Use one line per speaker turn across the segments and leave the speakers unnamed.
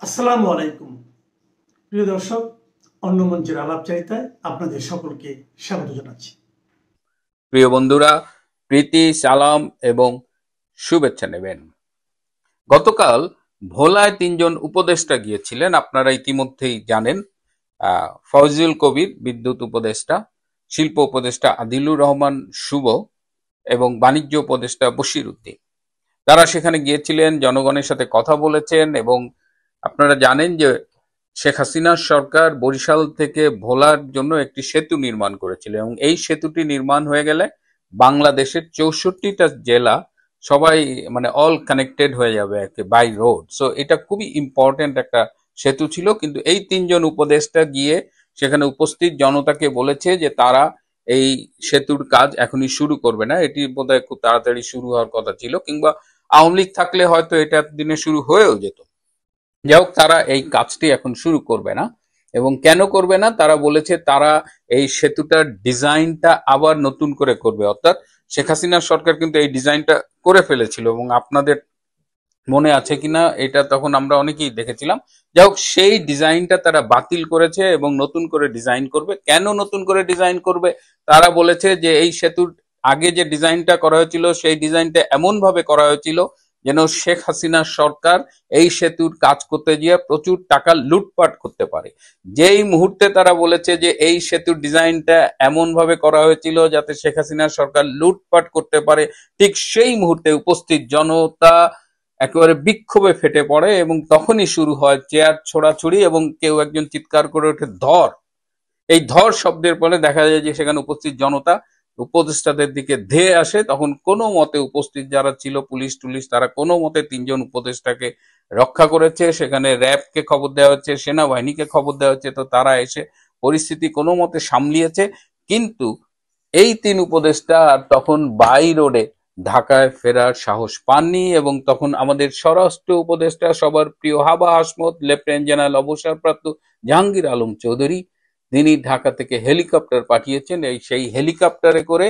আসসালামু আলাইকুম প্রিয় দর্শক, অন্য মঞ্চের আলাপচারিতায় আপনাদের সকলকে স্বাগত জানাচ্ছি।
প্রিয় বন্ধুরা, প্রীতি, সালাম এবং শুভেচ্ছা নেবেন। গতকাল ভোলায় ৩ জন উপদেষ্টা গিয়েছিলেন, আপনারা ইতিমধ্যেই জানেন। ফয়জুল কবির বিদ্যুৎ উপদেষ্টা, শিল্প উপদেষ্টা আদিলুর রহমান শুভ এবং বাণিজ্য উপদেষ্টা বশির উদ্দিন। তারা সেখানে গিয়েছিলেন, জনগণের সাথে কথা বলেছেন এবং আপনারা জানেন যে শেখ হাসিনার সরকার বরিশাল থেকে ভোলার জন্য একটি সেতু নির্মাণ করেছিল এবং এই সেতুটি নির্মাণ হয়ে গেলে বাংলাদেশের 64টা জেলা সবাই মানে অল কানেক্টেড হয়ে যাবে বাই রোড। সো এটা খুবই ইম্পর্টেন্ট একটা সেতু ছিল। কিন্তু এই ৩ জন উপদেষ্টা গিয়ে সেখানে উপস্থিত জনতাকে বলেছে যে তারা এই সেতুর কাজ এখনই শুরু করবে না, এটি বোধহয় খুব তাড়াতাড়ি শুরু হওয়ার কথা ছিল, কিংবা আওয়ামী লীগ থাকলে হয়তো এটা দিনে শুরু হয়েও যেত। যাই হোক, তারা এই কাজটি এখন শুরু করবে না। এবং কেন করবে না তারা বলেছে, তারা এই সেতুটার ডিজাইনটা আবার নতুন করে করবে। অর্থাৎ শেখ হাসিনার সরকার কিন্তু এই ডিজাইনটা করে ফেলেছিল এবং আপনাদের মনে আছে কিনা এটা তখন আমরা অনেকেই দেখেছিলাম। যাই হোক, সেই ডিজাইনটা তারা বাতিল করেছে এবং নতুন করে ডিজাইন করবে। কেন নতুন করে ডিজাইন করবে? তারা বলেছে যে এই সেতুর আগে যে ডিজাইনটা করা হয়েছিল সেই ডিজাইনটা এমন ভাবে করা হয়েছিল যেন শেখ হাসিনার সরকার এই সেতুর কাজ করতে গিয়ে প্রচুর টাকা লুটপাট করতে পারে। যেই মুহূর্তে তারা বলেছে যে এই সেতুর ডিজাইনটা এমন ভাবে করা হয়েছিল যাতে শেখ হাসিনার সরকার লুটপাট করতে পারে, ঠিক সেই মুহূর্তে উপস্থিত জনতা একেবারে বিক্ষোভে ফেটে পড়ে এবং তখনই শুরু হয় চেয়ার ছোড়াছুড়ি এবং কেউ একজন চিৎকার করে ওঠে ধর। এই ধর শব্দের পরে দেখা যায় যে সেখানে উপস্থিত জনতা উপদেষ্টাদের দিকে ধেয়ে আসে। তখন কোনো মতে উপস্থিত যারা ছিল পুলিশ টুলিশ, তারা কোনো মতে ৩ জন উপদেষ্টাকে রক্ষা করেছে। সেখানে র্যাবকে খবর দেওয়া হচ্ছে, সেনাবাহিনীকে খবর দেওয়া হচ্ছে, তো তারা এসে পরিস্থিতি কোনো মতে সামলিয়েছে। কিন্তু এই ৩ উপদেষ্টা আর তখন বাই রোডে ঢাকায় ফেরার সাহস পাননি এবং তখন আমাদের স্বরাষ্ট্র উপদেষ্টা, সবার প্রিয় হাবা হাসমত, লেফটেন্যান্ট জেনারেল অবসরপ্রাপ্ত জাহাঙ্গীর আলম চৌধুরী, তিনি ঢাকা থেকে হেলিকপ্টার পাঠিয়েছেন। সেই হেলিকপ্টারে করে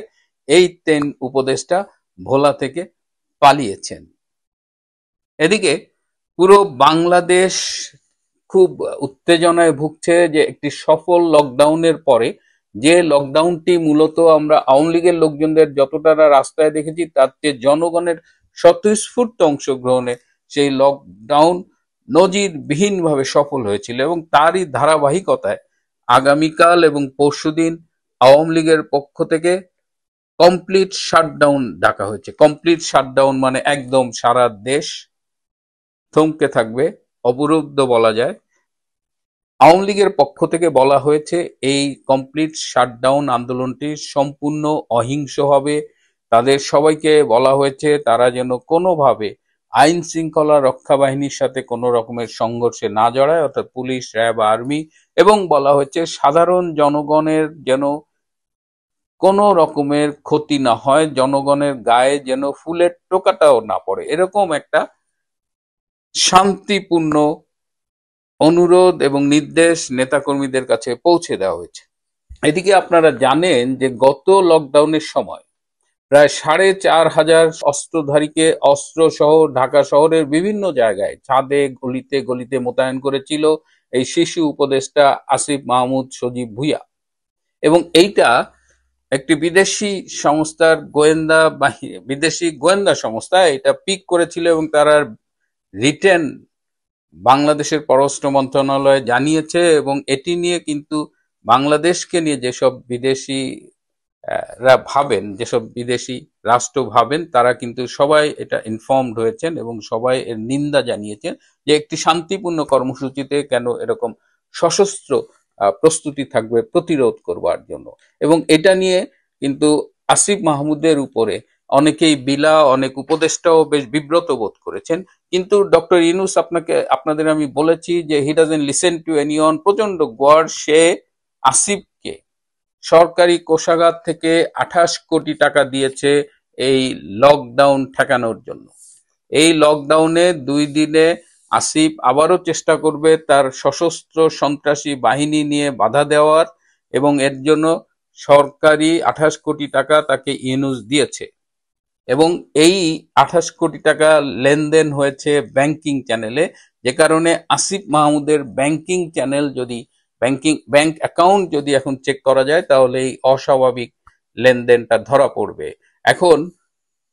এই ৩ উপদেষ্টা ভোলা থেকে পালিয়েছেন। এদিকে পুরো বাংলাদেশ খুব উত্তেজনায় ভুগছে যে একটি সফল লকডাউনের পরে, যে লকডাউনটি মূলত আমরা আওয়ামী লীগের লোকজনদের যতটা রাস্তায় দেখেছি তার চেয়ে জনগণের স্বতঃস্ফূর্ত অংশগ্রহণে সেই লকডাউন নজিরবিহীনভাবে সফল হয়েছিল এবং তারই ধারাবাহিকতায় আগামীকাল এবং পরশুদিন আওয়ামী লীগের পক্ষ থেকে কমপ্লিট শাটডাউন ডাকা হয়েছে। কমপ্লিট শাটডাউন মানে একদম সারা দেশ থমকে থাকবে, অবরুদ্ধ বলা যায়। আওয়ামী লীগের পক্ষ থেকে বলা হয়েছে এই কমপ্লিট শাটডাউন আন্দোলনটি সম্পূর্ণ অহিংস হবে। তাদের সবাইকে বলা হয়েছে তারা যেন কোনোভাবে আইন শৃঙ্খলা রক্ষা বাহিনীর সাথে কোনো রকমের সংঘর্ষে না জড়ায়, অর্থাৎ পুলিশ, র্যাব, আর্মি। এবং বলা হয়েছে সাধারণ জনগণের যেন কোনো রকমের ক্ষতি না হয়, জনগণের গায়ে যেন ফুলের টোকাটাও না পড়ে, এরকম একটা শান্তিপূর্ণ অনুরোধ এবং নির্দেশ নেতাকর্মীদের কাছে পৌঁছে দেওয়া হয়েছে। এদিকে আপনারা জানেন যে গত লকডাউনের সময় প্রায় ৪,৫০০ অস্ত্রধারীকে অস্ত্র সহ ঢাকা শহরের বিভিন্ন জায়গায় ছাদে গলিতে গলিতে মোতায়েন করেছিল এই শিশু উপদেষ্টা আসিফ মাহমুদ সজীব ভুঁইয়া। এবং এইটা একটি বিদেশি সংস্থার বিদেশি গোয়েন্দা সংস্থা এটা পিক করেছিল এবং তারা রিটেন বাংলাদেশের পররাষ্ট্র মন্ত্রণালয় জানিয়েছে। এবং এটি নিয়ে কিন্তু বাংলাদেশকে নিয়ে যেসব যেসব বিদেশি রাষ্ট্র ভাবেন, তারা কিন্তু সবাই এটা ইনফর্মড হয়েছেন এবং সবাই এর নিন্দা জানিয়েছেন যে একটি শান্তিপূর্ণ কর্মসূচিতে কেন এরকম সশস্ত্র প্রস্তুতি থাকবে প্রতিরোধ করবার জন্য। এবং এটা নিয়ে কিন্তু আসিফ মাহমুদের উপরে অনেকেই অনেক উপদেষ্টাও বেশ বিব্রত বোধ করেছেন। কিন্তু ডক্টর ইউনূস আপনাদের আমি বলেছি যে he doesn't listen to anyone. প্রচন্ড গড় সে আসিফকে সরকারি কোষাগার থেকে ২৮ কোটি টাকা দিয়েছে এই লকডাউন ঠেকানোর জন্য। এই লকডাউনে ২ দিনে আসিফ আবারও চেষ্টা করবে তার সশস্ত্র সন্ত্রাসী বাহিনী নিয়ে বাধা দেওয়ার এবং এর জন্য সরকারি ২৮ কোটি টাকা তাকে ইউনূস দিয়েছে। এবং এই 28 কোটি টাকা লেনদেন হয়েছে ব্যাংকিং চ্যানেলে, যে কারণে আসিফ মাহমুদের ব্যাংকিং চ্যানেল যদি ব্যাংক অ্যাকাউন্ট যদি এখন চেক করা যায় তাহলে এই অস্বাভাবিক লেনদেনটা ধরা পড়বে। এখন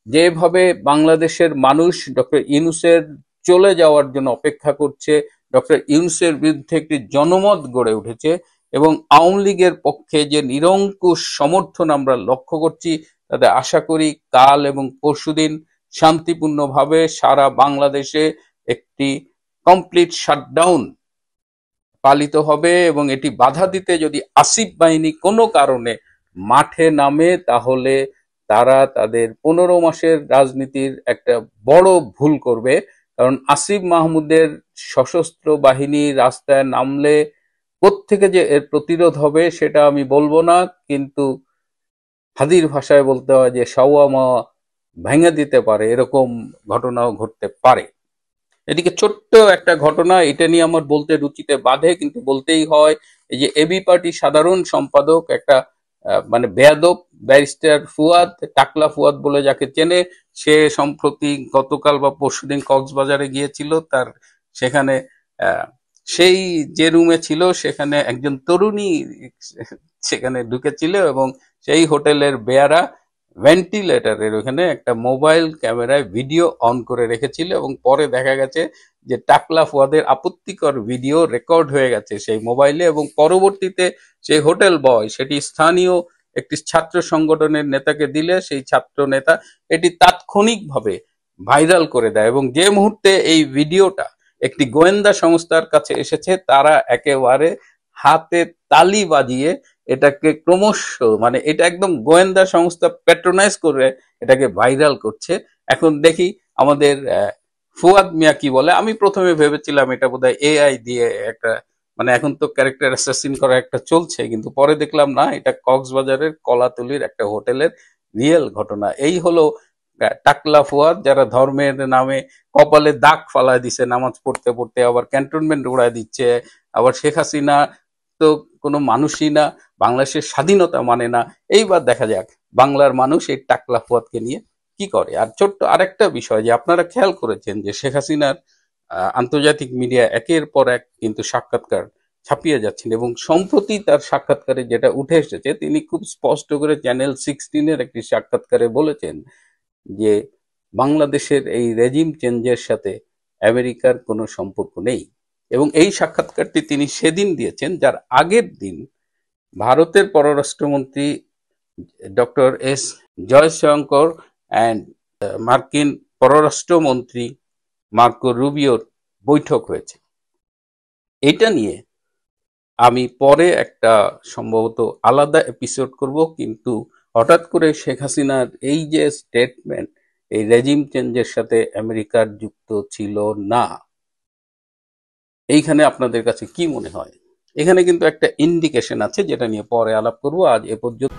যেভাবে বাংলাদেশের মানুষ ডক্টর ইউনূসের চলে যাওয়ার জন্য অপেক্ষা করছে, ডক্টর ইউনূসের বিরুদ্ধে একটি জনমত গড়ে উঠেছে এবং আওয়ামী লীগের পক্ষে যে নিরঙ্কুশ সমর্থন আমরা লক্ষ্য করছি, তাতে আশা করি কাল এবং পরশুদিন শান্তিপূর্ণভাবে সারা বাংলাদেশে একটি কমপ্লিট শাটডাউন পালিত হবে এবং এটি বাধা দিতে যদি আসিফ বাহিনী কোনো কারণে মাঠে নামে তাহলে তারা তাদের 15 মাসের রাজনীতির একটা বড় ভুল করবে। কারণ আসিফ মাহমুদের সশস্ত্র বাহিনী রাস্তায় নামলে কোত্থেকে যে এর প্রতিরোধ হবে সেটা আমি বলবো না, কিন্তু হাদির ভাষায় বলতে হয় যে সাওয়া মা ভেঙে দিতে পারে, এরকম ঘটনাও ঘটতে পারে। এদিকে ছোট্ট একটা ঘটনা, এটা নিয়ে আমার বলতে রুচিতে বাধে কিন্তু বলতেই হয়। এই যে এবি পার্টি সাধারণ সম্পাদক একটা মানে বেয়াদব ব্যারিস্টার ফুয়াদ, টাকলা ফুয়াদ বলে যাকে চেনে, সে সম্প্রতি গতকাল বা পরশুদিন কক্সবাজারে গিয়েছিল। তার সেখানে সেই যে রুমে ছিল সেখানে একজন তরুণী সেখানে ঢুকেছিল এবং সেই হোটেলের বেয়ারা ভেন্টিলেটরের ওখানে একটা মোবাইল ক্যামেরায় ভিডিও অন করে রেখেছিল এবং পরে দেখা গেছে যে টাকলা ফুয়াদের আপত্তিকর ভিডিও রেকর্ড হয়ে গেছে সেই মোবাইলে এবং পরবর্তীতে সেই হোটেল বয় সেটি স্থানীয় একটি ছাত্র সংগঠনের নেতাকে দিলে সেই ছাত্র নেতা এটি তাৎক্ষণিকভাবে ভাইরাল করে দেয় এবং যে মুহূর্তে এই ভিডিওটা একটি গোয়েন্দা সংস্থার কাছে এসেছে তারা একেবারে হাতে তালি বাজিয়ে এটাকে ক্রমশ মানে এটা একদম গোয়েন্দা সংস্থা প্যাট্রোনাইজ করে এটাকে ভাইরাল করছে। এখন দেখি আমাদের ফুয়াদ মিয়া কি বলে। আমি প্রথমে ভেবেছিলাম এটা বোধহয় এআই দিয়ে একটা মানে এখন তো ক্যারেক্টার অ্যাসাসিন করা একটা চলছে, কিন্তু পরে দেখলাম না, এটা কক্সবাজারের কলাতলির একটা হোটেলের রিয়েল ঘটনা। এই হলো টাকলা ফুয়াদ, যারা ধর্মের নামে কপালে দাগ ফালায় দিছে নামাজ পড়তে পড়তে, আবার ক্যান্টনমেন্ট উড়ায় দিচ্ছে, আবার শেখ হাসিনা তো কোনো মানুষই না, বাংলাদেশের স্বাধীনতা মানে না। এইবার দেখা যাক বাংলার মানুষ এই টাকলা ফুয়াদকে নিয়ে কি করে। আর ছোট্ট আরেকটা বিষয় যে আপনারা খেয়াল করেছেন যে শেখ হাসিনার আন্তর্জাতিক মিডিয়া একের পর এক কিন্তু সাক্ষাৎকার ছাপিয়ে যাচ্ছেন এবং সম্প্রতি তার সাক্ষাৎকারে যেটা উঠে এসেছে, তিনি খুব স্পষ্ট করে চ্যানেল 16-এর একটি সাক্ষাৎকারে বলেছেন যে বাংলাদেশের এই রেজিম চেঞ্জের সাথে আমেরিকার কোনো সম্পর্ক নেই। এবং এই সাক্ষাৎকারটি তিনি সেদিন দিয়েছেন যার আগের দিন ভারতের পররাষ্ট্রমন্ত্রী ডক্টর এস জয়শঙ্কর অ্যান্ড মার্কিন পররাষ্ট্রমন্ত্রী মার্কো রুবিওর বৈঠক হয়েছে। এটা নিয়ে আমি পরে একটা সম্ভবত আলাদা এপিসোড করব, কিন্তু হঠাৎ করে শেখ হাসিনার এই যে স্টেটমেন্ট এই রেজিম চেঞ্জের সাথে আমেরিকার যুক্ত ছিল না, এইখানে আপনাদের কাছে কি মনে হয়? এখানে কিন্তু একটা ইন্ডিকেশন আছে যেটা নিয়ে পরে আলাপ করব। আজ এ পর্যন্ত।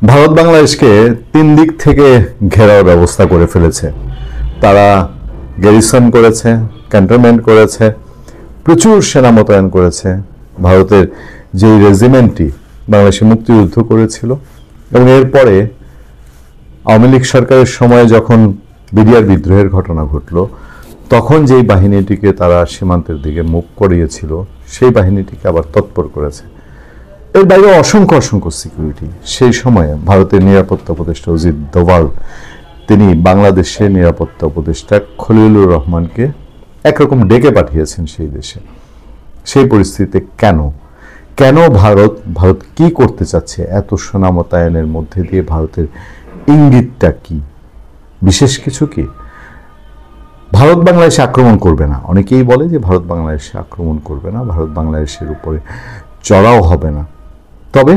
ভারত বাংলাদেশকে 3 দিক থেকে ঘেরার ব্যবস্থা করে ফেলেছে। তারা গ্যারিসন করেছে, ক্যান্টনমেন্ট করেছে, প্রচুর সেনা মোতায়েন করেছে। ভারতের যেই রেজিমেন্টটি বাংলাদেশে মুক্তিযুদ্ধ করেছিল এবং এরপরে আওয়ামী লীগ সরকারের সময়ে যখন বিডিআর বিদ্রোহের ঘটনা ঘটল তখন যেই বাহিনীটিকে তারা সীমান্তের দিকে মুভ করিয়েছিল সেই বাহিনীটিকে আবার তৎপর করেছে। এর বাইরে অসংখ্য অসংখ্য সিকিউরিটি। সেই সময়ে ভারতের নিরাপত্তা উপদেষ্টা অজিত দোভাল তিনি বাংলাদেশের নিরাপত্তা উপদেষ্টা খলিলুর রহমানকে একরকম ডেকে পাঠিয়েছেন সেই দেশে। সেই পরিস্থিতিতে কেন ভারত কি করতে চাচ্ছে? এত সেনা মোতায়েনের মধ্যে দিয়ে ভারতের ইঙ্গিতটা কি? বিশেষ কিছু কি? ভারত বাংলাদেশে আক্রমণ করবে না। অনেকেই বলে যে ভারত বাংলাদেশে আক্রমণ করবে না, ভারত বাংলাদেশের উপরে চড়াও হবে না। তবে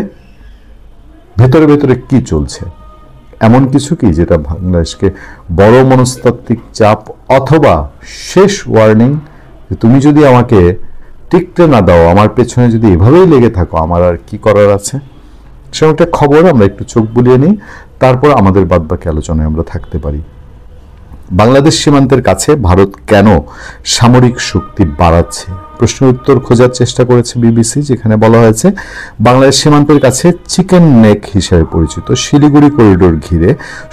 ভেতরে ভেতরে কি চলছে? এমন কিছু কি যেটা বাংলাদেশকে বড় মনস্তাত্ত্বিক চাপ অথবা শেষ ওয়ার্নিং যে তুমি যদি আমাকে টিকতে না দাও, আমার পেছনে যদি এভাবেই লেগে থাকো, আমার আর কি করার আছে? সেরকম একটা খবর আমরা একটু চোখ বুলিয়ে নিই, তারপর আমাদের বাদবাকি আলোচনায় আমরা থাকতে পারি। বাংলাদেশ সীমান্তের কাছে ভারত কেন সামরিক শক্তি বাড়াচ্ছে, প্রশ্নের উত্তর খোঁজার চেষ্টা করেছে বিবিসি, যেখানে বলা হয়েছে বাংলাদেশ সীমান্তের কাছে চিকেন নেক হিসেবে পরিচিত শিলিগুড়ি করিডোর ঘিরে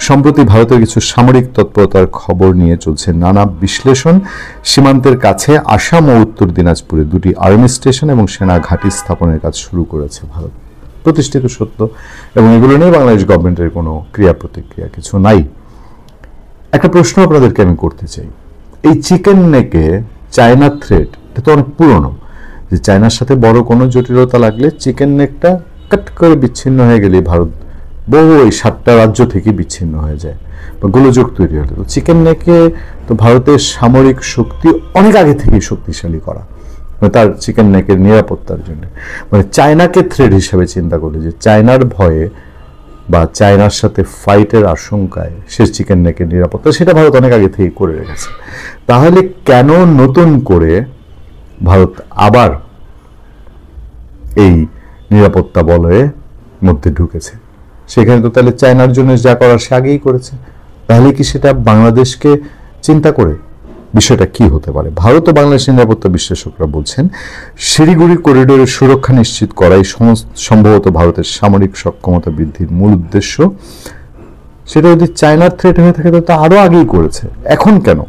সম্প্রতি ভারতের কিছু সামরিক তৎপরতার খবর নিয়ে চলছে নানা বিশ্লেষণ। সীমান্তের কাছে আসাম ও উত্তর দিনাজপুরে 2টি আর্মি স্টেশন এবং সেনা ঘাঁটি স্থাপনের কাজ শুরু করেছে ভারত। প্রতিষ্ঠিত সত্য, এবং এগুলো নিয়ে বাংলাদেশ গভর্নমেন্টের কোনো ক্রিয়া প্রতিক্রিয়া কিছু নাই। একটা প্রশ্ন আপনাদেরকে আমি করতে চাই, এই চিকেন নেকে চায়না থ্রেট, এটা তো অনেক পুরনো, যে চায়নার সাথে বড় কোনো জটিলতা লাগলে চিকেন নেকটা কাট করে বিচ্ছিন্ন হয়ে গেলে ভারত বহু এই 7টা রাজ্য থেকে বিচ্ছিন্ন হয়ে যায় বা গোলযোগ তৈরি হলে। তো চিকেন নেকে তো ভারতের সামরিক শক্তি অনেক আগে থেকেই শক্তিশালী করা, মানে তার চিকেন নেকের নিরাপত্তার জন্য। মানে চায়নাকে থ্রেট হিসেবে চিন্তা করলে, যে চায়নার ভয়ে বা চায়নার সাথে ফাইটের আশঙ্কায় সে চিকেন নেকের নিরাপত্তা, সেটা ভারত অনেক আগে থেকেই করে রেখেছে। তাহলে কেন নতুন করে ভারত আবার এই নিরাপত্তা বলয়ের মধ্যে ঢুকেছে? সেখানে তো তাহলে চায়নার জন্য যা করার সে আগেই করেছে। তাহলে কি সেটা বাংলাদেশকে চিন্তা করে? বিষয়টা কি হতে পারে? ভারত ও বাংলাদেশের নিরাপত্তা বিশ্লেষকরা বলছেন শিলিগুড়ি করিডোরের সুরক্ষা নিশ্চিত করাই সম্ভবত ভারতের সামরিক সক্ষমতা বৃদ্ধির মূল উদ্দেশ্য। সেটা যদি চায়নার থ্রেট হয়ে থাকে তো আরো আগেই করেছে, এখন কেন?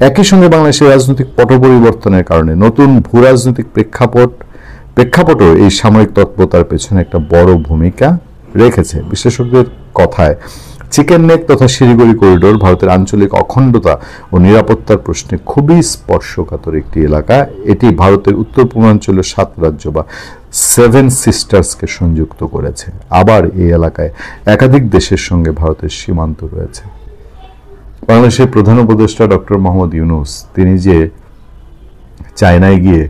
একই সঙ্গে বাংলাদেশের রাজনৈতিক পট পরিবর্তনের কারণে নতুন ভূ রাজনৈতিক প্রেক্ষাপটও এই সামরিক তৎপরতার পেছনে একটা বড় ভূমিকা রেখেছে। বিশ্লেষকদের কথায় চিকেন নেক তথা শিলিগুড়ি করিডোর ভারতের আঞ্চলিক অখণ্ডতা ও নিরাপত্তার প্রশ্নে খুবই স্পর্শকাতর একটি এলাকা। এটি ভারতের উত্তর পূর্বাঞ্চলের 7 রাজ্য বা 7 সিস্টার্সকে সংযুক্ত করেছে। আবার এই এলাকায় একাধিক দেশের সঙ্গে ভারতের সীমান্ত রয়েছে। বাংলাদেশের প্রধান উপদেষ্টা ডক্টর মোহাম্মদ ইউনূস, তিনি যে চায়নায় গিয়ে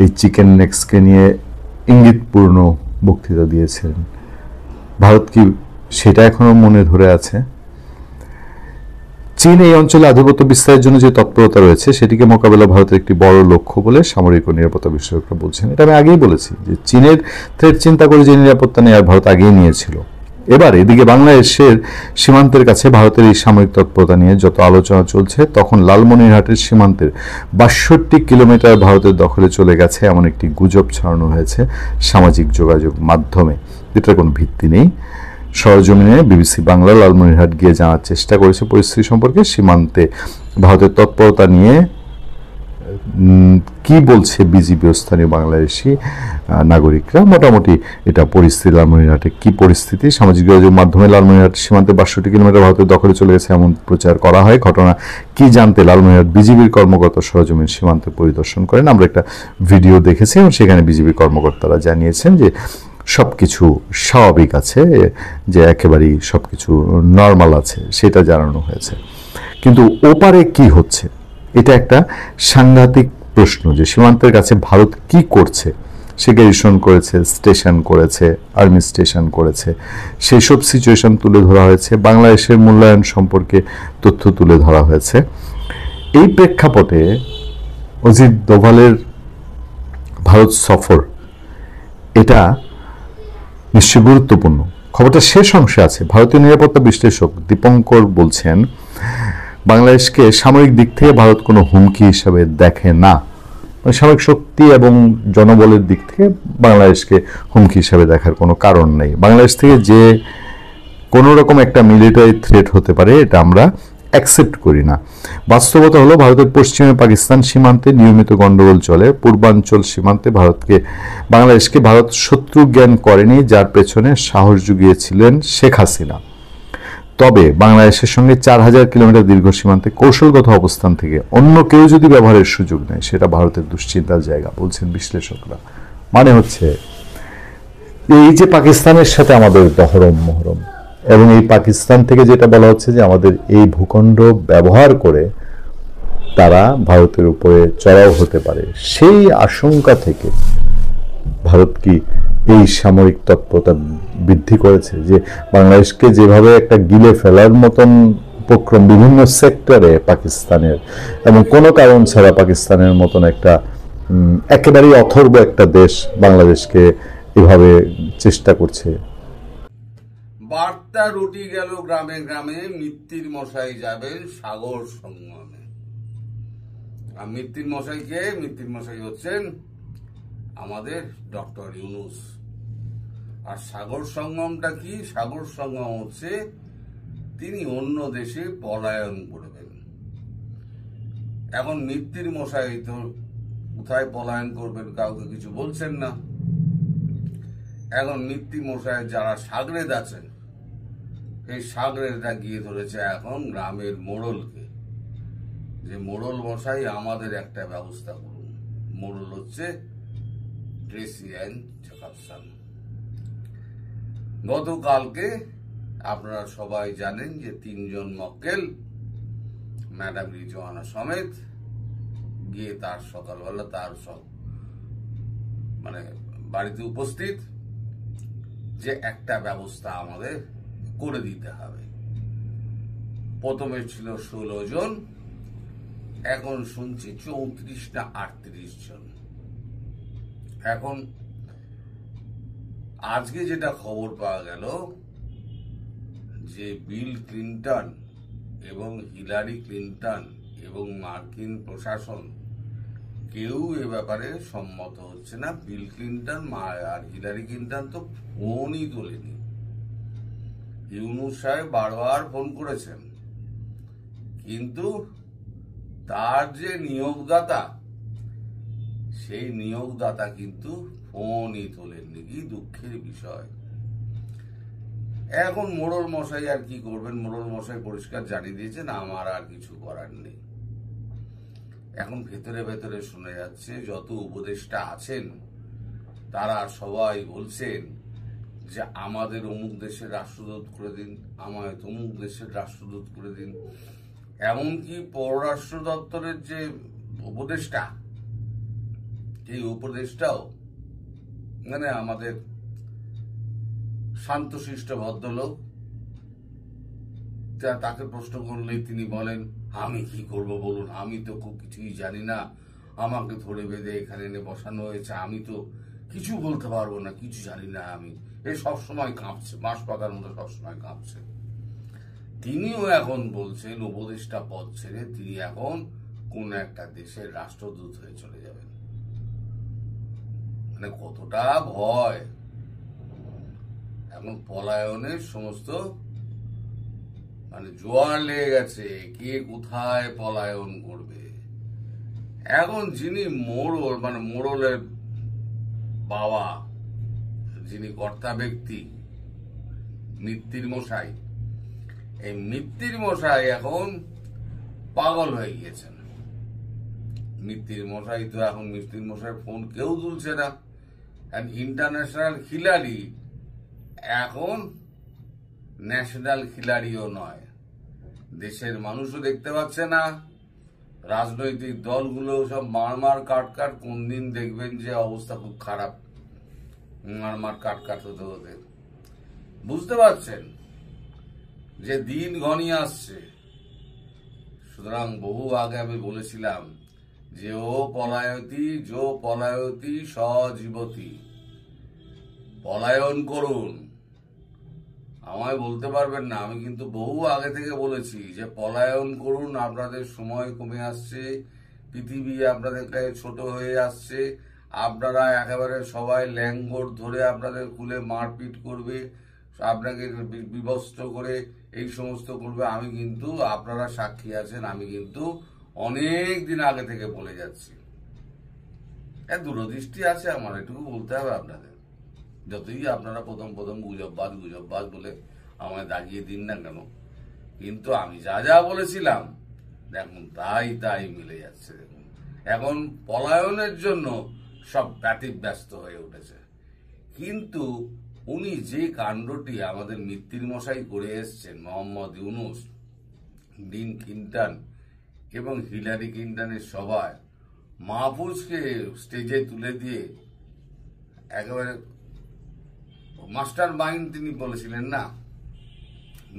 এই চিকেন নেক্সকে নিয়ে ইঙ্গিতপূর্ণ বক্তৃতা দিয়েছিলেন, ভারত কি সেটা এখনো মনে ধরে আছে? চীন এই অঞ্চলে আধিপত্য বিস্তারের জন্য যে তৎপরতা রয়েছে সেটিকে মোকাবেলা ভারতের একটি বড় লক্ষ্য বলে সামরিক ও নিরাপত্তা বিশ্লেষকরা বলছেন। এটা আমি আগেই বলেছি যে চীনের থ্রেট চিন্তা করে যে নিরাপত্তা নেওয়ার ভারত আগেই নিয়েছিল। এবার এদিকে বাংলাদেশের সীমান্তের কাছে ভারতের এই সামরিক তৎপরতা নিয়ে যত আলোচনা চলছে, তখন লালমনিরহাটের সীমান্তের 62 কিলোমিটার ভারতের দখলে চলে গেছে এমন একটি গুজব ছড়ানো হয়েছে সামাজিক যোগাযোগ মাধ্যমে, যেটার কোনো ভিত্তি নেই। সরজমিনে বিবিসি বাংলা লালমনিরহাট গিয়ে জানার চেষ্টা করেছে পরিস্থিতি সম্পর্কে। সীমান্তে ভারতের তৎপরতা নিয়ে কি বলছে বিজিবি ও স্থানীয় বাংলাদেশি নাগরিকরা, মোটামুটি এটা পরিস্থিতি লালমনিরহাটে কি পরিস্থিতি। সামাজিক যোগাযোগ মাধ্যমে লালমনিরহাট সীমান্তে 62 কিলোমিটার ভারতের দখলে চলে গেছে এমন প্রচার করা হয়। ঘটনা কি জানতে লালমনিরহাট বিজিবির কর্মকর্তা সরজমিন সীমান্তে পরিদর্শন করেন। আমরা একটা ভিডিও দেখেছি এবং সেখানে বিজিবি কর্মকর্তারা জানিয়েছেন যে সবকিছু স্বাভাবিক আছে, যে একেবারেই সবকিছু নর্মাল আছে, সেটা জানানো হয়েছে। কিন্তু ওপারে কি হচ্ছে, এটা একটা সাংঘাতিক প্রশ্ন, যে সীমান্তের কাছে ভারত কি করছে। সে গ্যারিসন করেছে, স্টেশন করেছে, আর্মি স্টেশন করেছে, সেই সব সিচুয়েশন তুলে ধরা হয়েছে। বাংলাদেশের মূল্যায়ন সম্পর্কে তথ্য তুলে ধরা হয়েছে। এই প্রেক্ষাপটে অজিত দোভালের ভারত সফর, এটা নিশ্চয়ই গুরুত্বপূর্ণ। খবরটা শেষ অংশে আছে। ভারতীয় নিরাপত্তা বিশ্লেষক দীপঙ্কর বলছেন বাংলাদেশকে সামরিক দিক থেকে ভারত কোনো হুমকি হিসাবে দেখে না। সামরিক শক্তি এবং জনবলের দিক থেকে বাংলাদেশকে হুমকি হিসাবে দেখার কোনো কারণ নেই। বাংলাদেশ থেকে যে কোনো রকম একটা মিলিটারি থ্রেট হতে পারে এটা আমরা অ্যাকসেপ্ট করি না। বাস্তবতা হলো ভারতের পশ্চিমে পাকিস্তান সীমান্তে নিয়মিত গন্ডগোল চলে। পূর্বাঞ্চল সীমান্তে বাংলাদেশকে ভারত শত্রু জ্ঞান করেনি, যার পেছনে সাহস জুগিয়েছিলেন শেখ হাসিনা। তবে বাংলাদেশের সঙ্গে 4000 কিলোমিটার দীর্ঘ সীমান্তে কৌশলগত অবস্থান থেকে অন্য কেউ যদি ব্যবহারের সুযোগ নেয়, সেটা ভারতের দুশ্চিন্তার জায়গা বলছেন বিশ্লেষকরা। মানে হচ্ছে এই যে পাকিস্তানের সাথে আমাদের দহরম মহরম, এবং এই পাকিস্তান থেকে যেটা বলা হচ্ছে যে আমাদের এই ভূখণ্ড ব্যবহার করে তারা ভারতের উপরে চড়াও হতে পারে, সেই আশঙ্কা থেকে ভারত কি এই সামরিক তৎপরতা বৃদ্ধি করেছে, যে বাংলাদেশকে যেভাবে একটা গিলে ফেলার মতন উপক্রম বিভিন্ন সেক্টরে পাকিস্তানের, এবং কোনো কারণ ছাড়া পাকিস্তানের মতন একটা একেবারেই অথর্ব একটা দেশ বাংলাদেশকে এভাবে চেষ্টা করছে।
বার্তা রুটি গেল গ্রামে গ্রামে, মিত্তির মশাই যাবেন সাগর সঙ্গমে। আর মিত্তির মশাইকে, মিত্তির মশাই হচ্ছেন আমাদের ডক্টর ইউনূস। আর সাগর সঙ্গমটা কি? সাগর সঙ্গম হচ্ছে তিনি অন্য দেশে পলায়ন করবেন। এখন মিত্তির মশাই তো কোথায় পলায়ন করবেন কাউকে কিছু বলছেন না। এখন মিত্তির মশাই যারা সাগরেদ আছেন, এই সাগরেদরা গিয়ে ধরেছে এখন গ্রামের মোড়লকে, যে মোড়ল মশাই আমাদের একটা ব্যবস্থা করুন। মোড়ল হচ্ছে ট্রেসি অ্যান্ড জ্যাকবসন। গতকালকে আপনারা সবাই জানেন যে 3 জন মক্কেল ম্যাডাম রিজওয়ানা সমেত গিয়ে তার সকালবেলা তার সব বাড়িতে উপস্থিত, যে একটা ব্যবস্থা আমাদের করে দিতে হবে। প্রথমে ছিল 16 জন, এখন শুনছি 34 না 38 জন। এখন আজকে যেটা খবর পাওয়া গেল যে বিল ক্লিন্টন এবং হিলারি ক্লিন্টন এবং মার্কিন প্রশাসন কেউ এ ব্যাপারে সম্মত হচ্ছে না। বিল ক্লিন্টন আর হিলারি ক্লিন্টন তো ফোনই তোলেনি। ইউনূস সাহেব বারবার ফোন করেছেন, কিন্তু তার যে নিয়োগদাতা, সেই নিয়োগদাতা কিন্তু ফোনই তোলেননি। কি দুঃখের বিষয়। এখন মোড়ল মশাই আর কি করবেন? মোড়ল মশাই পরিষ্কার জানিয়ে দিয়েছেন আমার আর কিছু করার নেই। এখন ভেতরে ভেতরে শোনা যাচ্ছে যত উপদেষ্টা আছেন তারা সবাই বলছেন যে আমাদের অমুক দেশের রাষ্ট্রদূত করে দিন, আমায় তমুক দেশের রাষ্ট্রদূত করে দিন। এমনকি পররাষ্ট্র দপ্তরের যে উপদেষ্টা, এই উপদেষ্টাও আমাদের শান্তশিষ্ট ভদ্রলোক, তাকে প্রশ্ন করলেই তিনি বলেন আমি কি করব বলুন, আমি তো খুব কিছুই জানি না, আমাকে ধরে বেঁধে এখানে এনে বসানো হয়েছে, আমি তো কিছু বলতে পারবো না, কিছু জানি না আমি। এ সবসময় কাঁপছে, বাঁশ পাতার মতো সবসময় কাঁপছে। তিনিও এখন বলছেন উপদেষ্টা পদ ছেড়ে তিনি এখন কোন একটা দেশের রাষ্ট্রদূত হয়ে চলে যাবেন। কতটা ভয়! এখন পলায়নের সমস্ত জোয়ার লেগে গেছে, কে কোথায় পলায়ন করবে। এখন যিনি মোড়ল, মোড়লের বাবা, যিনি কর্তা ব্যক্তি, মিত্তির মশাই, এই মিত্তির মশাই এখন পাগল হয়ে গিয়েছেন। মিত্তির মশাই তো এখন মিত্তির মশাই ফোন কেউ তুলছে না। ইন্টারন্যাশনাল খিলাড়ি এখন ন্যাশনাল খিলাড়িও নয়। দেশের মানুষও দেখতে পাচ্ছে না, রাজনৈতিক দলগুলো সব মারমার কাটকাট। কোন দিন দেখবেন যে অবস্থা খুব খারাপ, মারমার কাটকাট হতে হতে। বুঝতে পারছেন যে দিন ঘনিয়ে আসছে। সুতরাং বহু আগে আমি বলেছিলাম যে ও পলায়তি যো পলায়তি সজীবতি, পলায়ন করুন। আমায় বলতে পারবেন না, আমি কিন্তু বহু আগে থেকে বলেছি যে পলায়ন করুন, আপনাদের সময় কমে আসছে, পৃথিবী আপনাদের কাছে ছোট হয়ে আসছে, আপনারা একেবারে সবাই ল্যাঙ্গর ধরে আপনাদের কুলে মারপিট করবে, আপনাকে বিবস্ত্র করে এই সমস্ত করবে। আমি কিন্তু, আপনারা সাক্ষী আছেন, আমি কিন্তু অনেক দিন আগে থেকে বলে যাচ্ছি। দূরদৃষ্টি আছে আমার, এটুকু বলতে হবে আপনাদের। যতই আপনারা প্রথম গুজববাজ বলে আমায় দাগিয়ে দিন না কেন, কিন্তু আমি যা যা বলেছিলাম দেখুন তাই মিলে যাচ্ছে। দেখুন এখন পলায়নের জন্য সব ব্যতিব্যস্ত হয়ে উঠেছে। কিন্তু উনি যে কাণ্ডটি আমাদের মিত্তির মশাই করে এসছেন, মোহাম্মদ ইউনূস, বিল ক্লিন্টন এবং হিলারি ক্লিন্টনের সভায় মাহফুজকে স্টেজে তুলে দিয়ে একেবারে মাস্টার মাইন্ড তিনি বলেছিলেন না,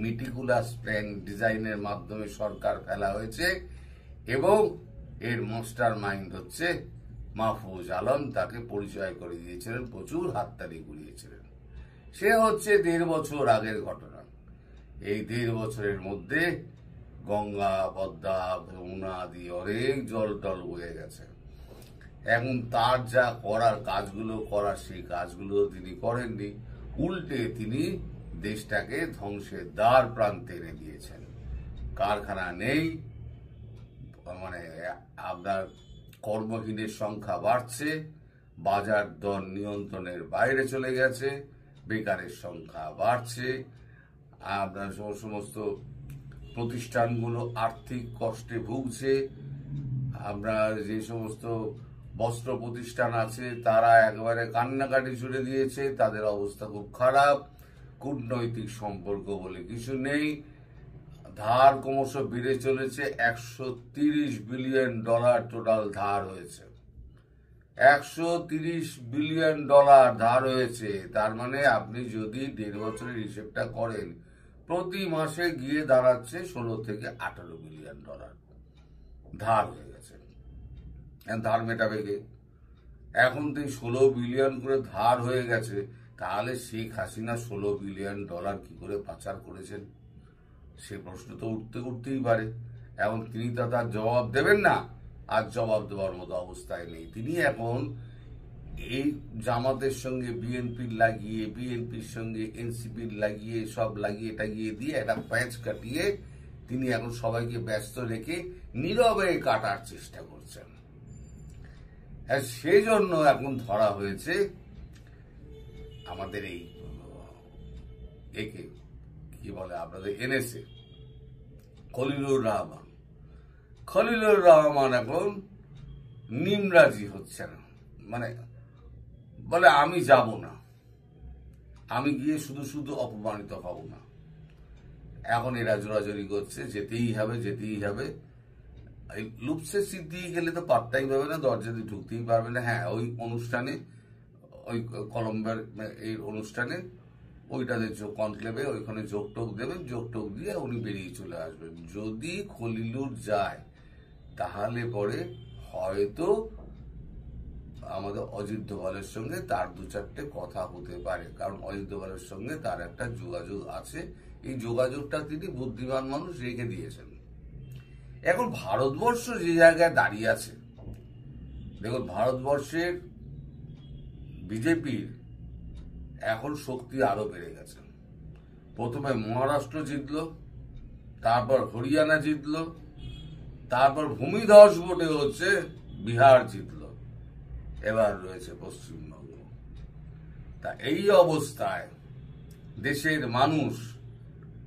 মিটিকুলাস প্ল্যান ডিজাইনের মাধ্যমে সরকার ফেলা হয়েছে এবং এর মাস্টার মাইন্ড হচ্ছে মাহফুজ আলম। তাকে পরিচয় করে দিয়েছিলেন, প্রচুর হাততালি কুড়িয়েছিলেন। সে হচ্ছে 1.5 বছর আগের ঘটনা। এই 1.5 বছরের মধ্যে গঙ্গা, পদ্মা, যমুনা আদি অনেক জল টল বয়ে গেছে। এখন তার যা করার কাজগুলো করার সেই কাজগুলো তিনি করেননি, উল্টে তিনি দেশটাকে ধ্বংসের দ্বার প্রান্তে এনে দিয়েছেন। কারখানা নেই, মানে আপনার কর্মহীনের সংখ্যা বাড়ছে, বাজার দর নিয়ন্ত্রণের বাইরে চলে গেছে, বেকারের সংখ্যা বাড়ছে, আপনার সমস্ত প্রতিষ্ঠানগুলো আর্থিক কষ্টে ভুগছে। আপনার যে সমস্ত বস্ত্র প্রতিষ্ঠান আছে তারা একবারে কান্নাকাটি ছুড়ে দিয়েছে, তাদের অবস্থা খুব খারাপ। কূটনৈতিক সম্পর্ক বলে কিছু নেই, ধার ক্রমশ বেড়ে চলেছে। $130 বিলিয়ন টোটাল ধার হয়েছে, $130 বিলিয়ন ধার হয়েছে। তার মানে আপনি যদি 1.5 বছরের হিসেবটা করেন, প্রতি মাসে গিয়ে দাঁড়াচ্ছে $16 থেকে $18 বিলিয়ন ধার হয়ে গেছে। ধার মেটাবে কে? এখন তো 16 বিলিয়ন করে ধার হয়ে গেছে, তাহলে শেখ হাসিনা $16 বিলিয়ন কি করে পাচার করেছেন? সে প্রশ্ন তো উঠতেই পারে। এখন তিনি তো তার জবাব দেবেন না, আর জবাব দেওয়ার মতো অবস্থায় নেই। তিনি এখন এই জামাতের সঙ্গে বিএনপির লাগিয়ে, বিএনপির সঙ্গে এনসিপির লাগিয়ে, সব লাগিয়ে টাগিয়ে দিয়ে একটা প্যাঁচ কাটিয়ে তিনি এখন সবাইকে ব্যস্ত রেখে নীরবে কাটার চেষ্টা করছেন। সেই জন্য এখন ধরা হয়েছে আমাদের এই একে কি বলে আপনাদের এনএসএ, খলিলুর রহমান এখন নিমরাজি হচ্ছেন, মানে বলে আমি যাব না, আমি গিয়ে শুধু অপমানিত হব না। এখন এরা জোরাজোরি করছে যেতেই হবে। এই লুপসে সিট দিয়ে গেলে তো পাত্তাই পাবে না, দরজা দিয়ে ঢুকতেই পারবে না। হ্যাঁ, ওই অনুষ্ঠানে, ওই কলম্বিয়ার এই অনুষ্ঠানে ওইটাতে কনক্লেভে ওইখানে যোগ দেবেন, যোগ দিয়ে উনি বেরিয়ে চলে আসবেন। যদি খলিলুর যায় তাহলে পরে হয়তো আমাদের অজিত দোভালের সঙ্গে তার 2-4টে কথা হতে পারে, কারণ অজিত দোভালের সঙ্গে তার একটা যোগাযোগ আছে। এই যোগাযোগটা তিনি বুদ্ধিমান মানুষ রেখে দিয়েছেন। এখন ভারতবর্ষ যে জায়গায় দাঁড়িয়ে আছে, দেখুন ভারতবর্ষের বিজেপির এখন শক্তি আরো বেড়ে গেছে। প্রথমে মহারাষ্ট্র জিতল, তারপর হরিয়ানা জিতল, তারপর ভূমিধস ভোটে হচ্ছে বিহার জিতল, এবার রয়েছে পশ্চিমবঙ্গ। তা এই অবস্থায় দেশের মানুষ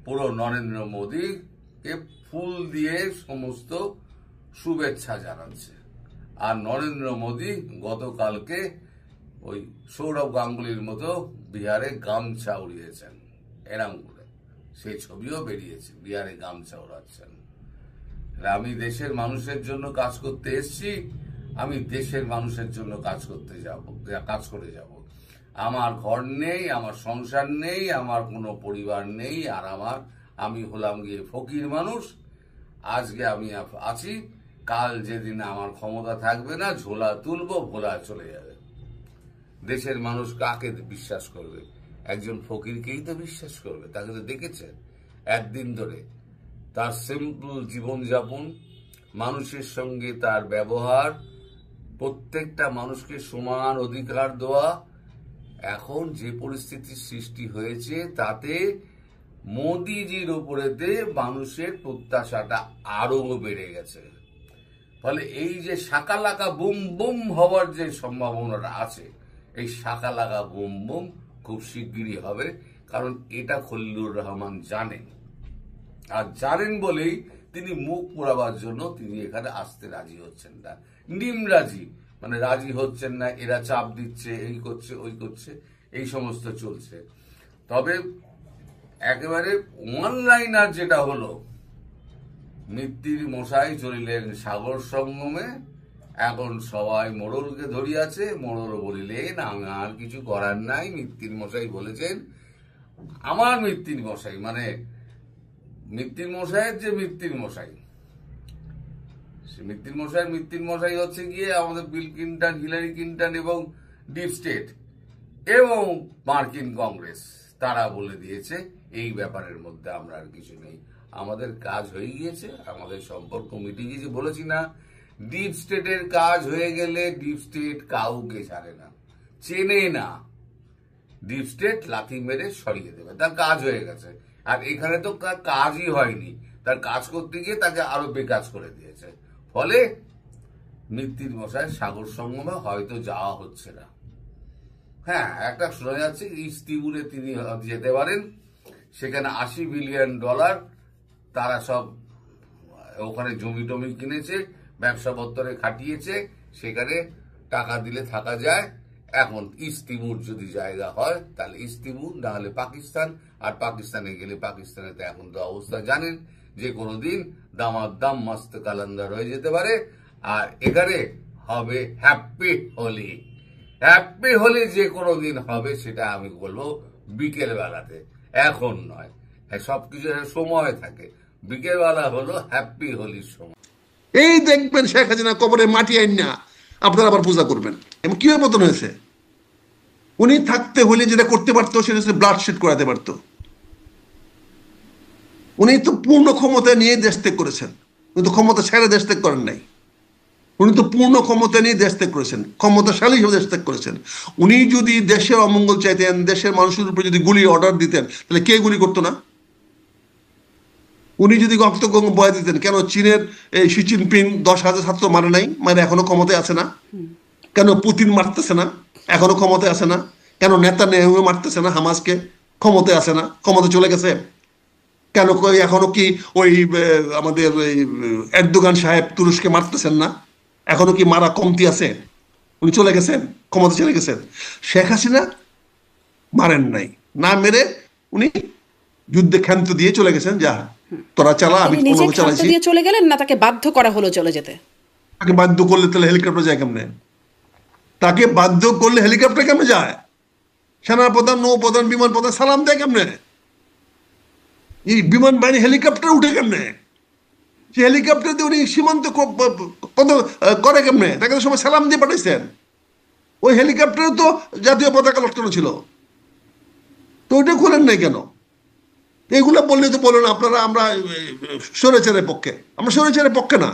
পুরো নরেন্দ্র মোদীকে ফুল দিয়ে সমস্ত শুভেচ্ছা জানাচ্ছে। আর নরেন্দ্র মোদী গতকালকে ওই সৌরভ গাঙ্গুলির মতো বিহারে গামছা উড়িয়েছেন, এরম করে সেই ছবিও বেরিয়েছে, বিহারে গামছা উড়াচ্ছেন। আমি দেশের মানুষের জন্য কাজ করতে এসছি, আমি দেশের মানুষের জন্য কাজ করে যাব। আমার ঘর নেই, আমার সংসার নেই, আমার কোনো পরিবার নেই, আর আমি হলাম গিয়ে ফকির মানুষ। আজকে আমি আছি, কাল যেদিন আমার ক্ষমতা থাকবে না, ঝোলা তুলবো, ভোলা চলে যাবে। দেশের মানুষ কাকে বিশ্বাস করবে? একজন ফকিরকেই তো বিশ্বাস করবে। তাকে তো দেখেছেন একদিন ধরে তার সিম্পল জীবনযাপন, মানুষের সঙ্গে তার ব্যবহার, প্রত্যেকটা মানুষকে সমান অধিকার দেওয়া। এখন যে পরিস্থিতির সৃষ্টি হয়েছে তাতে মোদিজির উপরেতে মানুষের প্রত্যাশাটা আরো বেড়ে গেছে। ফলে এই যে শাকালাকা বুম বুম হওয়ার যে সম্ভাবনাটা আছে, এই শাকালাকা বুম বুম খুব শিগগিরই হবে, কারণ এটা খলিলুর রহমান জানেন। আর জানেন বলেই তিনি মুখ পোড়াবার জন্য তিনি এখানে আসতে রাজি হচ্ছেন না। নিমরাজি, মানে রাজি হচ্ছেন না, এরা চাপ দিচ্ছে, এই করছে ওই করছে, এই সমস্ত চলছে। তবে একেবারে ওয়ান লাইনার যেটা হলো, মিত্তির মশাই চলিলেন সাগর সঙ্গমে, এখন সবাই মোড়লকে ধরিয়াছে, মোড়ল বলিলেন আমার কিছু করার নাই। মিত্তির মশাই বলেছেন, আমার মিত্তির মশাই মানে মিত্তির মশাইয়ের যে মিত্তির মশাই, সে মিত্তির মশাই হচ্ছে গিয়ে আমাদের বিল ক্লিনটন, হিলারি ক্লিনটন এবং ডিপ স্টেট এবং মার্কিন কংগ্রেস, তারা বলে দিয়েছে এই ব্যাপারের মধ্যে আমরা আর কিছু নেই। আমাদের কাজ হয়ে গিয়েছে, আমাদের সম্পর্ক মিটে গিয়েছে। বলেছি না, ডিপ স্টেটের কাজ হয়ে গেলে ডিপ স্টেট কাউকে ছাড়ে না, চেনে না। ডিপ স্টেট লাথি মেরে সরিয়ে দেবে, তার কাজ হয়ে গেছে। আর এখানে তো কাজই হয়নি, তার কাজ করতে গিয়ে তাকে আরো বেকাজ করে দিয়েছে। ফলে মৃত্যুর মশায় সাগর সঙ্গমে হয়তো যাওয়া হচ্ছে না। হ্যাঁ, একটা শোনা যাচ্ছে ইস্তিবুলে তিনি যেতে পারেন, সেখানে $80 বিলিয়ন তারা সব ওখানে জমি টমি কিনেছে, ব্যবসাপত্রে খাটিয়েছে, সেখানে টাকা দিলে থাকা যায়। এখন ইস্তিমুর যদি জায়গা হয় তাহলে ইস্তিমুর, না হলে পাকিস্তান। আর পাকিস্তানে গেলে পাকিস্তানেতে এখন তো অবস্থা জানেন, যে কোনো দিন দামাদ্দাম মস্ত কালান্দার হয়ে যেতে পারে। আর এখানে হবে হ্যাপি হোলি। হ্যাপি হোলি যে কোনো দিন হবে, সেটা আমি বলবো বিকেল বেলাতে, এখন নয়। সবকিছু সময় থাকে, বিকেল বেলা হলো হ্যাপি হোলির সময়।
এই দেখবেন শেখ হাসিনা কবরে মাটি আইন না, আপনারা আবার পূজা করবেন। এবং কিভাবে পতন হয়েছে? উনি থাকতে হলে যেটা করতে পারতো সেটা হচ্ছে ব্লাড শেড করাতে পারতো। উনি তো পূর্ণ ক্ষমতা নিয়ে দেশ ত্যাগ করেছেন, উনি তো ক্ষমতা ছেড়ে দেশ ত্যাগ করেন নাই। উনি তো পূর্ণ ক্ষমতা নিয়ে দেশ ত্যাগ করেছেন, ক্ষমতাশালী হিসেবে দেশ ত্যাগ করেছেন। উনি যদি দেশের অমঙ্গল চাইতেন, দেশের মানুষের উপরে যদি গুলি অর্ডার দিতেন, তাহলে কে গুলি করতো না? উনি যদি রক্তগঙ্গ বয়ে দিতেন, কেন চীনের এই শি জিনপিং 10,000 ছাত্র মারে নাই, মানে এখনো ক্ষমতায় আছে না? কেন পুতিন মারতেছে না, এখনো ক্ষমতায় আছে না? কেন নেতানিয়াহু মারতেছে না হামাসকে, ক্ষমতায় আছে না? ক্ষমতা চলে গেছে কেন? এখনো কি ওই আমাদের ওই এরদোগান সাহেব তুরস্কে মারতেছেন না? এখনো কি মারা কমতি আছে? উনি চলে গেছেন, ক্ষমতা চলে গেছেন। শেখ হাসিনা মারেন নাই, না মেরে উনি যুদ্ধে ক্ষান্ত দিয়ে চলে গেছেন, যা তোরা চালা, আমি চালাইছি।
দিয়ে চলে গেলেন না তাকে বাধ্য করা হলো চলে যেতে?
তাকে বাধ্য করলে তাহলে হেলিকপ্টার যায় কেমনে? তাকে বাধ্য করলে হেলিকপ্টার কেমনে যায়? সেনা প্রধান, নৌ প্রধান, বিমান প্রধান সালাম দেয় কেমনে? এই বিমান বাহিনী হেলিকপ্টার উঠে কেমনে? সে হেলিকপ্টার দিয়ে উনি সীমান্ত করে কেমনে? তাকে তো সময় সালাম দিয়ে পাঠাইছেন। ওই হেলিকপ্টারে তো জাতীয় পতাকা লটকানো ছিল, তো ওইটা খুলেন নাই কেন? এইগুলো বললে তো বলুন আপনারা আমরা স্বৈরাচারের পক্ষে। আমরা স্বৈরাচারের পক্ষে না,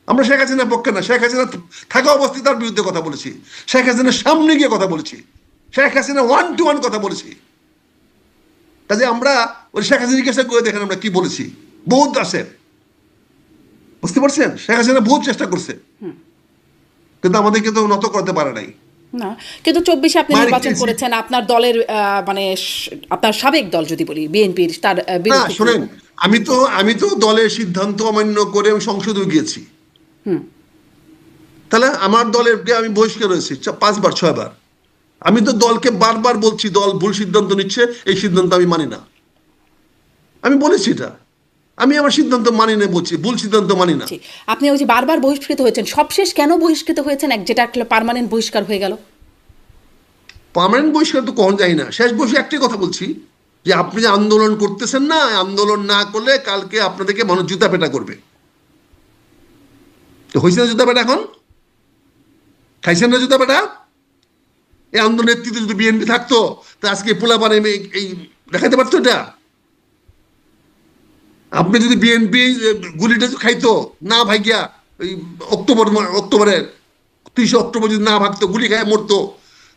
আমরা শেখ হাসিনার পক্ষে না। শেখ হাসিনা থাকা অবস্থায় তার বিরুদ্ধে কথা বলেছি, শেখ হাসিনার সামনে গিয়ে কথা বলেছি, শেখ হাসিনা 1-to-1 কথা বলেছি। কাজে আমরা ওই শেখ হাসিনা জিজ্ঞাসা করে দেখেন আমরা কি বলেছি। বহুত আছে, বুঝতে পারছেন? শেখ হাসিনা বহুত চেষ্টা করছে, কিন্তু আমাদেরকে তো নত করতে পারে নাই।
না, কিন্তু 24-এ আপনি নির্বাচন করেছেন, আপনার দলের মানে আপনার সাবেক দল যদি বলি বিএনপির, তার বিরুদ্ধে।
শুনেন, আমি তো দলের সিদ্ধান্ত অমান্য করে আমি সংসদে গিয়েছি। তাহলে আমার দলের আমি বহিষ্কার হয়েছি 5-6 বার। আমি তো দলকে বারবার বলছি দল ভুল সিদ্ধান্ত নিচ্ছে, এই সিদ্ধান্ত আমি মানি না। আমি বলেছি এটা, আমি আমার সিদ্ধান্ত মানি না, বলছি ভুল সিদ্ধান্ত মানি না।
আপনি ওই যে বারবার বহিষ্কৃত হয়েছেন, সবশেষ কেন বহিষ্কৃত হয়েছেন, যেটা একটা পার্মানেন্ট বহিষ্কার হয়ে গেল?
পার্মানেন্ট বহিষ্কার তো কখন যাই না, শেষ বসে একটাই কথা বলছি যে আপনি যে আন্দোলন করতেছেন না, আন্দোলন না করলে কালকে আপনাদেরকে মানুষ জুতা পেটা করবে। তো হয়েছে না জুতা পেটা? এখন খাইছেন না জুতা পেটা? এই আন্দোলনের নেতৃত্বে যদি বিএনপি থাকতো তা আজকে পোলাপান এই দেখাতে পারতো এটা। আপনি যদি বিএনপি গুলিটা খাইতো না ভাইগিয়া, ওই অক্টোবরের 30 অক্টোবর যদি না ভাগতো, গুলি খায় মরতো,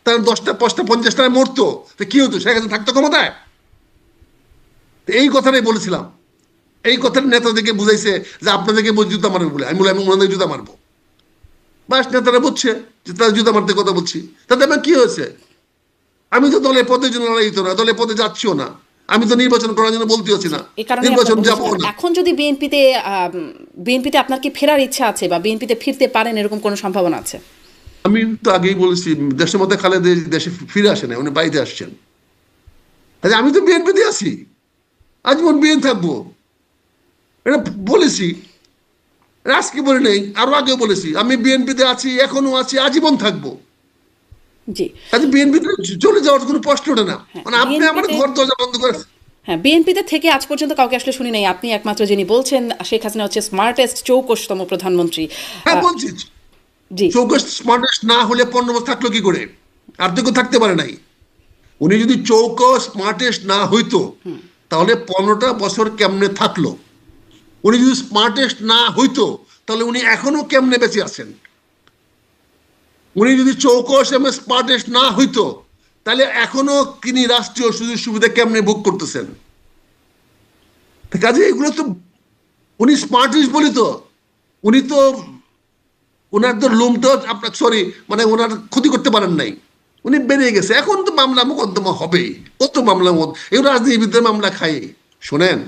তাহলে 10টা 5টা 50টা মরতো, তো কি হতো? শেখ হাসিনা থাকতো ক্ষমতায়? এই কথাটাই বলেছিলাম। এই কথাটা নেতাদেরকে বুঝাইছে যে আপনাদেরকে জুতা মারবে বলে। আমি বললাম ওনাদের জুতা মারবো, বাস নেতারা বুঝছে যে তারা জুতা মারতে কথা বলছি। তাতে আমার কি হয়েছে? আমি তো দলের পদের জন্য লড়াই হতো না, দলের পদে যাচ্ছিও না, আমি তো নির্বাচন করার জন্য বলতে হচ্ছি না, নির্বাচন যাবো না।
এখন যদি বিএনপিতে আপনার কি ফেরার ইচ্ছা আছে বা বিএনপিতে ফিরতে পারেন, এরকম কোনো সম্ভাবনা আছে?
আমি তো আগেই বলেছি, দেশের মধ্যে খালেদা দেশে ফিরে আসে না, উনি বাড়িতে আসছেন। আমি তো বিএনপিতে আছি, আজীবন বিএনপি থাকবো, এটা বলেছি। আজকে বলে নেই, আরো আগেও বলেছি, আমি বিএনপিতে আছি, এখনো আছি, আজীবন থাকবো।
জি,
বিএনপিতে চলে যাওয়ার কোনো প্রশ্ন ওঠে না। মানে আপনি আমার ঘর দরজা বন্ধ করে।
হ্যাঁ, বিএনপিতে থেকে আজ পর্যন্ত কাউকে আসলে শুনি নাই। আপনি একমাত্র যিনি বলছেন শেখ হাসিনা হচ্ছে স্মার্টেস্ট 24তম প্রধানমন্ত্রী।
হ্যাঁ বলছি, জি, 24 স্মার্টেস্ট না হলে 15 বছর থাকলো কি করে? আর তো কেউ থাকতে পারে নাই। উনি যদি 24 স্মার্টেস্ট না হইতো তাহলে 15টা বছর কেমনে থাকলো? উনি যদি স্মার্টেস্ট না হইতো তাহলে উনি এখনো কেমনে বেঁচে আছেন? উনি যদি চৌকস এবং স্মার্টেস্ট না হইতো তাহলে এখনো তিনি রাষ্ট্রীয় সুযোগ সুবিধা কেমনে ভোগ করতেছেন? কাজে এগুলো তো উনি স্মার্টেস্ট বলি তো, উনি তো ওনার তো লোমটাও আপনার মানে ওনার ক্ষতি করতে পারেন নাই, উনি বেরিয়ে গেছে। এখন তো মামলা মোকদ্দমা হবেই, কত মামলা এগুলো রাজনীতিবিদদের মামলা খাই। শোনেন,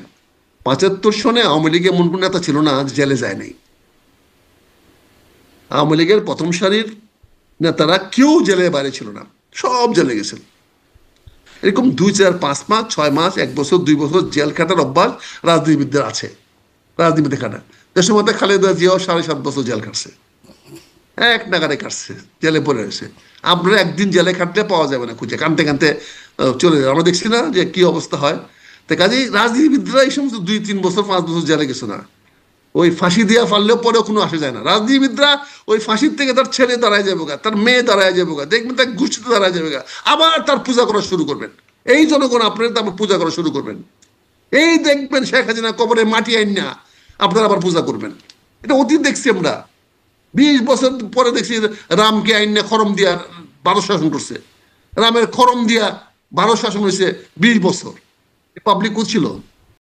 75 সনে আওয়ামী লীগের এমন কোন নেতা ছিল না জেলে যায় নাই। আওয়ামী লীগের প্রথম সারির নেতারা কেউ জেলের বাইরে ছিল না, সব জেলে গেছেন। এরকম 2, 4, 5 মাস, 6 মাস, 1 বছর, 2 বছর জেল খাটার অভ্যাস রাজনীতিবিদদের আছে। রাজনীতি খাটা দেশের মধ্যে খালেদা জিয়াও 7.5 বছর জেল কাটছে, এক নাগারে কাটছে, জেলে পড়ে রয়েছে। আপনারা একদিন জেলে খাটলে পাওয়া যাবে না, খুঁজে কানতে কানতে চলে যাবে। আমরা দেখছি না যে কি অবস্থা হয়। তো কাজেই রাজনীতিবিদরা এই সমস্ত 2, 3 বছর, 5 বছর জেলে গেছে না, ওই ফাঁসি দেওয়া ফাললেও পরেও কোনো আসে যায় না। রাজনীতিবিদরা ওই ফাঁসির থেকে তার ছেলে দাঁড়ায় যাবে গা, তার মেয়ে দাঁড়ায় যাবে গা, দেখবেন তার গোষ্ঠীতে দাঁড়ায় যাবে গা, আবার তার পূজা করা শুরু করবেন। এই জনগণ আপনার তারপর পূজা করা শুরু করবেন। এই দেখবেন শেখ হাসিনা কবরে মাটি আইন না, আপনারা আবার পূজা করবেন। এটা অতীত দেখছি আমরা। 20 বছর পরে দেখছি রামকে আইন না খরম দিয়া 12 শাসন করছে। রামের খরম দিয়া 12 শাসন হয়েছে 20 বছর। পাবলিক করছিল।